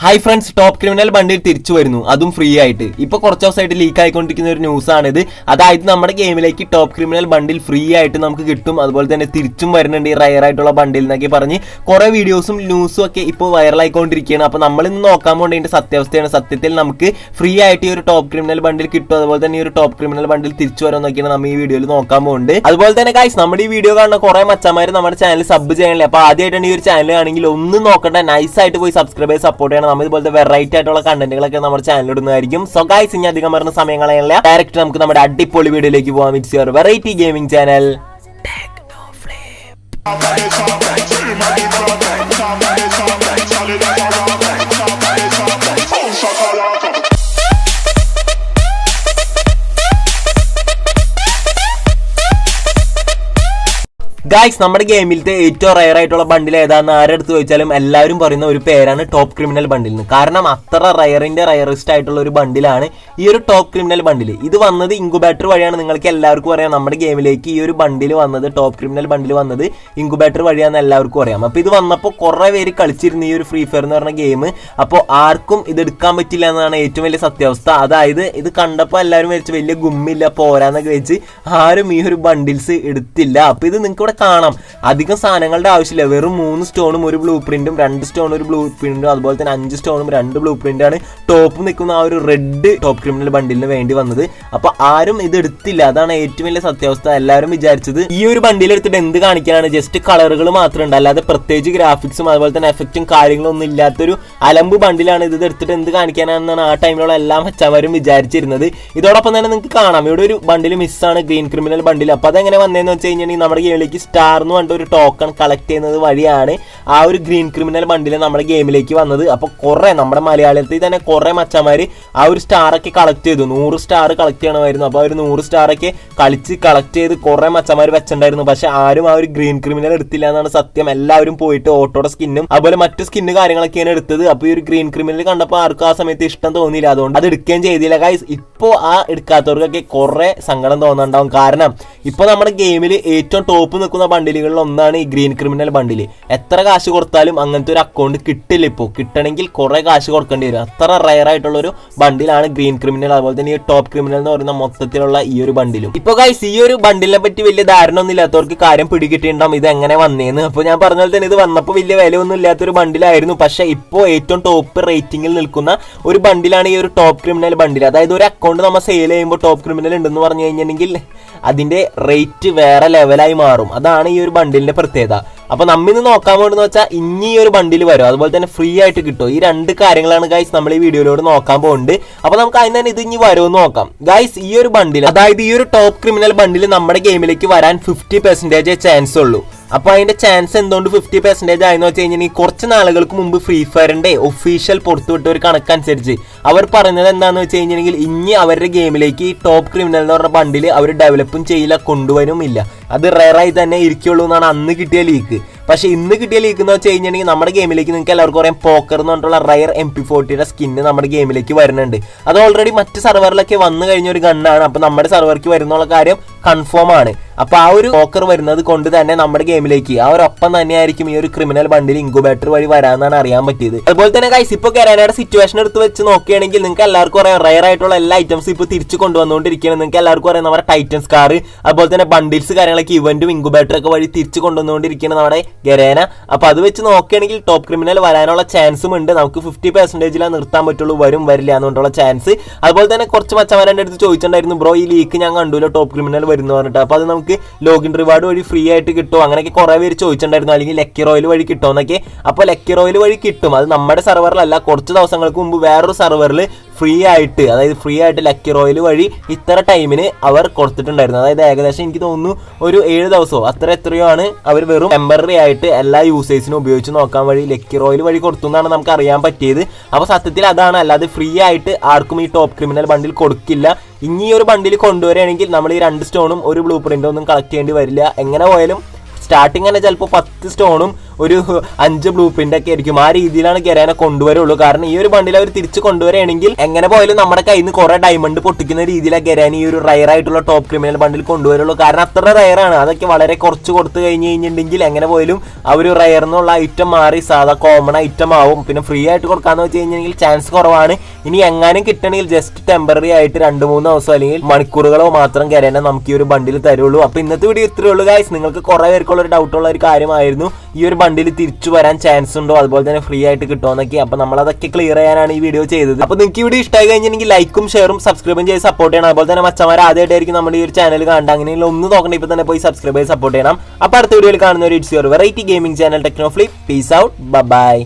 Hi friends, top criminal ബണ്ടിൽ തിരിച്ചു വരുന്നു, അതും ഫ്രീ ആയിട്ട്. ഇപ്പൊ കുറച്ച് ദിവസമായിട്ട് ലീക്ക് ആയിക്കൊണ്ടിരിക്കുന്ന ഒരു ന്യൂസ് ആണിത്. അതായത് നമ്മുടെ ഗെയിമിലേക്ക് ടോപ്പ് ക്രിമിനൽ ബണ്ടിൽ ഫ്രീ ആയിട്ട് നമുക്ക് കിട്ടും, അതുപോലെ തന്നെ തിരിച്ചും വരുന്നുണ്ട് ഈ റയർ ആയിട്ടുള്ള ബണ്ടിൽ എന്നൊക്കെ പറഞ്ഞ് കുറെ വീഡിയോസും ന്യൂസും ഒക്കെ ഇപ്പോൾ വൈറലായിക്കൊണ്ടിരിക്കുകയാണ്. അപ്പൊ നമ്മൾ ഇന്ന് നോക്കാൻ പോകേണ്ട സത്യാവസ്ഥയാണ്. സത്യത്തിൽ നമുക്ക് ഫ്രീ ആയിട്ട് ഈ ഒരു ടോപ്പ് ക്രിമിനൽ ബണ്ടിൽ കിട്ടും, അതുപോലെ തന്നെ ഈ ഒരു ടോപ്പ് ക്രിമിനൽ ബണ്ടിൽ തിരിച്ചു വരുമെന്നൊക്കെയാണ് നമ്മൾ ഈ വീഡിയോയിൽ നോക്കാൻ പോകുന്നുണ്ട്. അതുപോലെ തന്നെ ഗൈസ്, നമ്മുടെ ഈ വീഡിയോ കാണുന്ന കുറെ മച്ചന്മാർ നമ്മുടെ ചാനൽ സബ് ചെയ്യണല്ലേ. അപ്പൊ ആദ്യമായിട്ടാണ് ഈ ഒരു ചാനൽ ആണെങ്കിൽ ഒന്നും നോക്കണ്ട, നൈസ് ആയിട്ട് പോയി സബ്സ്ക്രൈബ് ചെയ്ത് സപ്പോർട്ട് ചെയ്യണം. നമ്മൾ ഇതുപോലത്തെ വെറൈറ്റി ആയിട്ടുള്ള കണ്ടന്റുകളൊക്കെ നമ്മുടെ ചാനൽ ഇടുന്നതായിരിക്കും. സോ ഗൈസ്, ഇനി അധികം പറഞ്ഞ സമയം കളയാനില്ല, ഡയറക്റ്റ് നമുക്ക് നമ്മുടെ അടിപൊളി വീഡിയോയിലേക്ക് പോകാം. It's your variety gaming channel. Guys, നമ്മുടെ ഗെയിമിലത്തെ ഏറ്റവും റയർ ആയിട്ടുള്ള ബണ്ടിൽ ഏതാണെന്ന് ആരെടുത്ത് ചോദിച്ചാലും എല്ലാവരും പറയുന്ന ഒരു പേരാണ് ടോപ്പ് ക്രിമിനൽ ബണ്ടിൽ എന്ന്. കാരണം അത്ര റയറിന്റെ റയറിസ്റ്റ് ആയിട്ടുള്ള ഒരു ബണ്ടിലാണ് ഈ ഒരു ടോപ്പ് ക്രിമിനൽ ബണ്ടിൽ. ഇത് വന്നത് ഇൻക്യുബേറ്റർ വഴിയാണ്. നിങ്ങൾക്ക് എല്ലാവർക്കും അറിയാം, നമ്മുടെ ഗെയിമിലേക്ക് ഈ ഒരു ബണ്ടിൽ വന്നത്, ടോപ്പ് ക്രിമിനൽ ബണ്ടിൽ വന്നത് ഇൻക്യുബേറ്റർ വഴിയാണെന്ന് എല്ലാവർക്കും അറിയാം. അപ്പൊ ഇത് വന്നപ്പോൾ കുറെ പേര് കളിച്ചിരുന്നു ഈ ഒരു ഫ്രീ ഫയർ എന്ന് പറഞ്ഞ ഗെയിം. അപ്പോൾ ആർക്കും ഇത് എടുക്കാൻ പറ്റില്ല എന്നതാണ് ഏറ്റവും വലിയ സത്യാവസ്ഥ. അതായത് ഇത് കണ്ടപ്പോൾ എല്ലാവരും വെച്ച് വലിയ ഗുമ്മില്ല, പോരാന്നൊക്കെ വെച്ച് ആരും ഈ ഒരു ബണ്ടിൽസ് എടുത്തില്ല. അപ്പൊ ഇത് നിങ്ങൾക്ക് ഇവിടെ കാണാം, അധികം സാധനങ്ങളുടെ ആവശ്യമില്ല. വെറും 3 സ്റ്റോണും ഒരു ബ്ലൂ പ്രിന്റും, 2 സ്റ്റോണും ഒരു ബ്ലൂ പ്രിന്റും, അതുപോലെ തന്നെ 5 സ്റ്റോണും 2 ബ്ലൂ പ്രിന്റാണ് ടോപ്പ് നിൽക്കുന്ന ആ ഒരു റെഡ് ടോപ്പ് ക്രിമിനൽ ബണ്ടിലിന് വേണ്ടി വന്നത്. അപ്പൊ ആരും ഇത് എടുത്തില്ല, അതാണ് ഏറ്റവും വലിയ സത്യാവസ്ഥ. എല്ലാവരും വിചാരിച്ചത് ഈ ഒരു ബണ്ടിൽ എടുത്തിട്ട് എന്ത് കാണിക്കാനാണ്, ജസ്റ്റ് കളറുകൾ മാത്രമുണ്ട്, അല്ലാതെ പ്രത്യേകിച്ച് ഗ്രാഫിക്സും അതുപോലെ തന്നെ എഫക്റ്റും കാര്യങ്ങളും ഒന്നും ഇല്ലാത്തൊരു അലമ്പ് ബണ്ടിലാണ്. ഇത് എടുത്തിട്ട് എന്ത് കാണിക്കാനാണെന്നാണ് ആ ടൈമിലുള്ള എല്ലാ മച്ചന്മാരും വിചാരിച്ചിരുന്നത്. ഇതോടൊപ്പം തന്നെ നിങ്ങൾക്ക് കാണാം ഇവിടെ ഒരു ബണ്ടിൽ മിസ്സാണ്, ഗ്രീൻ ക്രിമിനൽ ബണ്ടിൽ. അപ്പൊ അതെങ്ങനെ വന്നതെന്ന് വെച്ച് കഴിഞ്ഞാൽ നമ്മുടെ ഗെയിമിലേക്ക് സ്റ്റാർ എന്ന് പറഞ്ഞിട്ട് ഒരു ടോക്കൺ കളക്ട് ചെയ്യുന്നത് വഴിയാണ് ആ ഒരു ഗ്രീൻ ക്രിമിനൽ ബണ്ടിൽ നമ്മുടെ ഗെയിമിലേക്ക് വന്നത്. അപ്പൊ കുറെ നമ്മുടെ മലയാളത്തിൽ തന്നെ കുറെ മച്ചന്മാര് ആ ഒരു സ്റ്റാറൊക്കെ കളക്ട് ചെയ്തു. 100 സ്റ്റാർ കളക്ട് ചെയ്യണമായിരുന്നു. അപ്പൊ ഒരു 100 സ്റ്റാറൊക്കെ കളിച്ച് കളക്ട് ചെയ്ത് കുറെ മച്ചന്മാർ വെച്ചിട്ടുണ്ടായിരുന്നു. പക്ഷെ ആരും ആ ഒരു ഗ്രീൻ ക്രിമിനൽ എടുത്തില്ല എന്നാണ് സത്യം. എല്ലാവരും പോയിട്ട് ഓട്ടോയുടെ സ്കിന്നും അതുപോലെ മറ്റു സ്കിന്ന് കാര്യങ്ങളൊക്കെയാണ് എടുത്തത്. അപ്പൊ ഈ ഒരു ഗ്രീൻ ക്രിമിനൽ കണ്ടപ്പോൾ ആർക്കും ആ സമയത്ത് ഇഷ്ടം തോന്നിയില്ല, അതുകൊണ്ട് അത് എടുക്കുകയും ചെയ്തില്ല. ഗൈസ്, ഇപ്പോ ആ എടുക്കാത്തവർക്കൊക്കെ കുറെ സങ്കടം തോന്നുന്നുണ്ടാവും. കാരണം ഇപ്പൊ നമ്മുടെ ഗെയിമിൽ ഏറ്റവും ടോപ്പ് നിൽക്കുന്ന ബണ്ടിലുകളിൽ ഒന്നാണ് ഈ ഗ്രീൻ ക്രിമിനൽ ബണ്ടിൽ. എത്ര കാശ് കൊടുത്താലും അങ്ങനത്തെ ഒരു അക്കൗണ്ട് കിട്ടില്ല. ഇപ്പോൾ കിട്ടണമെങ്കിൽ കുറെ കാശ് കൊടുക്കേണ്ടി വരും. അത്ര റയർ ആയിട്ടുള്ള ഒരു ബണ്ടിലാണ് ഗ്രീൻ ക്രിമിനൽ, അതുപോലെ തന്നെ ഈ ടോപ്പ് ക്രിമിനൽ എന്ന് പറയുന്ന മൊത്തത്തിലുള്ള ഈ ഒരു ബണ്ടിലും. ഇപ്പൊ ഗൈസ്, ഈ ഒരു ബണ്ടിലിനെ പറ്റി വലിയ ധാരണ ഒന്നും ഇല്ലാത്തവർക്ക് കാര്യം പിടികിട്ടിണ്ടാവും ഇത് എങ്ങനെ വന്നേന്ന്. അപ്പൊ ഞാൻ പറഞ്ഞ പോലെ തന്നെ ഇത് വന്നപ്പോൾ വലിയ വിലയൊന്നും ഇല്ലാത്തൊരു ബണ്ടിലായിരുന്നു. പക്ഷെ ഇപ്പോൾ ഏറ്റവും ടോപ്പ് റേറ്റിംഗിൽ നിൽക്കുന്ന ഒരു ബണ്ടിലാണ് ഈ ഒരു ടോപ്പ് ക്രിമിനൽ ബണ്ടിൽ. അതായത് ഒരു അക്കൗണ്ട് നമ്മൾ സെയിൽ ചെയ്യുമ്പോൾ ടോപ്പ് ക്രിമിനൽ ഉണ്ടെന്ന് പറഞ്ഞു കഴിഞ്ഞിട്ടുണ്ടെങ്കിൽ അതിന്റെ റേറ്റ് വേറെ ലെവലായി മാറും. അതാണ് ഈ ഒരു ബണ്ടിലിന്റെ പ്രത്യേകത. അപ്പൊ നമ്മിന്ന് നോക്കാൻ പോകുന്നത് വെച്ചാൽ ഇനി ഒരു ബണ്ടിൽ വരും, അതുപോലെ തന്നെ ഫ്രീ ആയിട്ട് കിട്ടും. ഈ 2 കാര്യങ്ങളാണ് ഗൈസ് നമ്മൾ ഈ വീഡിയോയിലൂടെ നോക്കാൻ പോകുന്നുണ്ട്. അപ്പൊ നമുക്ക് അതിന് തന്നെ ഇത് ഇനി വരുമെന്ന് നോക്കാം. ഗൈസ്, ഈ ഒരു ബണ്ടിൽ, അതായത് ഈ ഒരു ടോപ്പ് ക്രിമിനൽ ബണ്ടിൽ നമ്മുടെ ഗെയിമിലേക്ക് വരാൻ 50% ചാൻസ് ഉള്ളൂ. അപ്പൊ അതിന്റെ ചാൻസ് എന്തുകൊണ്ട് 50% ആയെന്ന് വെച്ച് കഴിഞ്ഞാൽ കുറച്ച് നാളുകൾക്ക് മുമ്പ് ഫ്രീ ഫയറിന്റെ ഒഫീഷ്യൽ പുറത്തുവിട്ട ഒരു കണക്കനുസരിച്ച് അവർ പറയുന്നത് എന്താണെന്ന് വെച്ച് കഴിഞ്ഞിട്ടുണ്ടെങ്കിൽ ഇനി അവരുടെ ഗെയിമിലേക്ക് ഈ ടോപ്പ് ക്രിമിനൽ എന്ന് പറഞ്ഞ ബണ്ടിൽ അവർ ഡെവലപ്പും ചെയ്യില്ല, കൊണ്ടുവരുമില്ല. അത് റെയറായി തന്നെ ഇരിക്കുള്ളൂ എന്നാണ് അന്ന് കിട്ടിയ ലീക്ക്. പക്ഷെ ഇന്ന് കിട്ടിയ ലീക്ക് എന്ന് വെച്ച് കഴിഞ്ഞിട്ടുണ്ടെങ്കിൽ നമ്മുടെ ഗെയിമിലേക്ക് നിങ്ങൾക്ക് എല്ലാവർക്കും പറയാം പോക്കർ എന്ന് പറഞ്ഞിട്ടുള്ള റയർ MP40 സ്കിന്ന് നമ്മുടെ ഗെയിമിലേക്ക് വരുന്നുണ്ട്. അത് ഓൾറെഡി മറ്റ് സെർവറിലൊക്കെ വന്നു കഴിഞ്ഞ ഒരു ഗണ്ണാണ്. അപ്പൊ നമ്മുടെ സെർവർക്ക് വരുന്നുള്ള കാര്യം കൺഫേം ആണ്. അപ്പൊ ആ ഒരു പോക്കർ വരുന്നത് കൊണ്ട് തന്നെ നമ്മുടെ ഗെയിമിലേക്ക് ആ ഒരു ഒപ്പം തന്നെയായിരിക്കും ഈ ഒരു ക്രിമിനൽ ബണ്ടിൽ ഇൻക്യുബേറ്റർ വഴി വരാമെന്നാണ് അറിയാൻ പറ്റിയത്. അതുപോലെ തന്നെ ഗൈസ്, ഇപ്പൊ കരാനയുടെ സിറ്റുവേഷൻ എടുത്ത് വെച്ച് നോക്കുകയാണെങ്കിൽ നിങ്ങൾക്ക് എല്ലാവർക്കും അറിയാം റയർ ആയിട്ടുള്ള എല്ലാ ഐറ്റംസും ഇപ്പൊ തിരിച്ചു കൊണ്ടുവന്നുകൊണ്ടിരിക്കുകയാണ്. നിങ്ങൾക്ക് എല്ലാവർക്കും അറിയാം നമ്മുടെ ടൈറ്റൻസ് കാർ, അതുപോലെ തന്നെ ബണ്ടിൽസ് കാര്യങ്ങളൊക്കെ ഇവന്റും ഇൻക്യുബേറ്റർ ഒക്കെ വഴി തിരിച്ചു കൊണ്ടുവന്നുകൊണ്ടിരിക്കുകയാണ് നമ്മുടെ ഗരേന. അപ്പൊ അത് വെച്ച് നോക്കുകയാണെങ്കിൽ ടോപ്പ് ക്രിമിനൽ വരാനുള്ള ചാൻസും ഉണ്ട്. നമുക്ക് 50% നിർത്താൻ പറ്റുള്ളൂ, വരും വരില്ല എന്നുകൊണ്ടുള്ള ചാൻസ്. അതുപോലെ തന്നെ കുറച്ച് മച്ചമാരുടെ അടുത്ത് ചോദിച്ചിട്ടുണ്ടായിരുന്നു, ബ്രോ ഈ ലീക്ക് ഞാൻ കണ്ടുല്ലോ ടോപ്പ് ക്രിമിനൽ വരുന്നു പറഞ്ഞിട്ട്. അപ്പൊ അത് നമുക്ക് ലോഗിൻ റിവാർഡ് വഴി ഫ്രീ ആയിട്ട് കിട്ടുമോ, അങ്ങനെയൊക്കെ കുറെ പേര് ചോദിച്ചിട്ടുണ്ടായിരുന്നു. അല്ലെങ്കിൽ ലക്കി റോയൽ വഴി കിട്ടുമോ എന്നൊക്കെ. അപ്പൊ ലക്കി റോയൽ വഴി കിട്ടും. അത് നമ്മുടെ സെർവറിലല്ല, കുറച്ച് ദിവസങ്ങൾക്ക് മുമ്പ് വേറൊരു സെർവറിൽ ഫ്രീ ആയിട്ട്, അതായത് ഫ്രീ ആയിട്ട് ലക്കി റോയൽ വഴി ഇത്ര ടൈമിന് അവർ കൊടുത്തിട്ടുണ്ടായിരുന്നു. അതായത് ഏകദേശം എനിക്ക് തോന്നുന്നു ഒരു 7 ദിവസമോ എത്രയോ ആണ് അവർ വെറും ടെമ്പററി ആയിട്ട് എല്ലാ യൂസേഴ്സിനും ഉപയോഗിച്ച് നോക്കാൻ വഴി ലക്കി റോയൽ വഴി കൊടുത്തു എന്നാണ് നമുക്ക് അറിയാൻ പറ്റിയത്. അപ്പൊ സത്യത്തിൽ അതാണ്, അല്ലാതെ ഫ്രീ ആയിട്ട് ആർക്കും ഈ ടോപ്പ് ക്രിമിനൽ ബണ്ടിൽ കൊടുക്കില്ല. ഇനി ഒരു ബണ്ടിൽ കൊണ്ടുവരികയാണെങ്കിൽ നമ്മൾ ഈ 2 സ്റ്റോണും ഒരു ബ്ലൂ പ്രിന്റും ഒന്നും കളക്ട് ചെയ്യേണ്ടി വരില്ല. എങ്ങനെ പോയാലും സ്റ്റാർട്ടിങ് തന്നെ ചിലപ്പോൾ 10 സ്റ്റോണും ഒരു 5 ബ്ലൂ പ്രിന്റ് ഒക്കെ ആയിരിക്കും. ആ രീതിയിലാണ് ഗെരാനെ കൊണ്ടുവരുള്ളൂ. കാരണം ഈ ഒരു ബണ്ടിൽ അവർ തിരിച്ച് കൊണ്ടുവരികയാണെങ്കിൽ എങ്ങനെ പോയാലും നമ്മുടെ കയ്യിൽ നിന്ന് കുറെ ഡയമണ്ട് പൊട്ടിക്കുന്ന രീതിയിലാണ് ഗെരാൻ ഈ ഒരു റയർ ആയിട്ടുള്ള ടോപ്പ് ക്രിമിനൽ ബണ്ടിൽ കൊണ്ടുവരുള്ളൂ. കാരണം അത്ര റയറാണ്. അതൊക്കെ വളരെ കുറച്ച് കൊടുത്തു കഴിഞ്ഞിട്ടുണ്ടെങ്കിൽ എങ്ങനെ പോയാലും ആ ഒരു റയർ എന്നുള്ള ഐറ്റം മാറി സാധാ കോമൺ ഐറ്റം ആവും. പിന്നെ ഫ്രീ ആയിട്ട് കൊടുക്കാന്ന് വെച്ച് കഴിഞ്ഞെങ്കിൽ ചാൻസ് കുറവാണ്. ഇനി എങ്ങാനും കിട്ടണമെങ്കിൽ ജസ്റ്റ് ടെമ്പററി ആയിട്ട് 2-3 ദിവസം അല്ലെങ്കിൽ മണിക്കൂറുകളോ മാത്രം ഗെരാനെ നമുക്ക് ഈ ഒരു ബണ്ടിൽ തരുള്ളൂ. അപ്പൊ ഇന്നത്തെ വീഡിയോ ഇത്രയേ ഉള്ളൂ ഗൈസ്. നിങ്ങൾക്ക് കുറെ പേർക്കുള്ള ഒരു ഡൗട്ടുള്ള ഒരു കാര്യമായിരുന്നു ഈ ഒരു ബണ്ടിൽ തിരിച്ചു വരാൻ ചാൻസ് ഉണ്ടോ, അതുപോലെ തന്നെ ഫ്രീ ആയിട്ട് കിട്ടുമോന്നൊക്കെ. അപ്പൊ നമ്മൾ അതൊക്കെ ക്ലിയർ ചെയ്യാനാണ് ഈ വീഡിയോ ചെയ്തത്. അപ്പൊ നിങ്ങൾക്ക് വീഡിയോ ഇഷ്ടമായി കഴിഞ്ഞിട്ടുണ്ടെങ്കിൽ ലൈക്കും ഷെയറും സബ്സ്ക്രൈബും ചെയ്ത് സപ്പോർട്ട് ചെയ്യണം. അതുപോലെ തന്നെ മച്ചമാരെ ആദ്യമായിട്ടായിരിക്കും നമ്മുടെ ഈ ഒരു ചാനൽ കാണേണ്ട, അങ്ങനെയുള്ള ഒന്നും നോക്കണ്ട, ഇപ്പൊ തന്നെ പോയി സബ്സ്ക്രൈബ് ചെയ്ത് സപ്പോർട്ട് ചെയ്യണം. അപ്പൊ അടുത്ത വീഡിയോയിൽ കാണുന്ന ഒരു it's your variety gaming channel Technoflip. Peace out, by.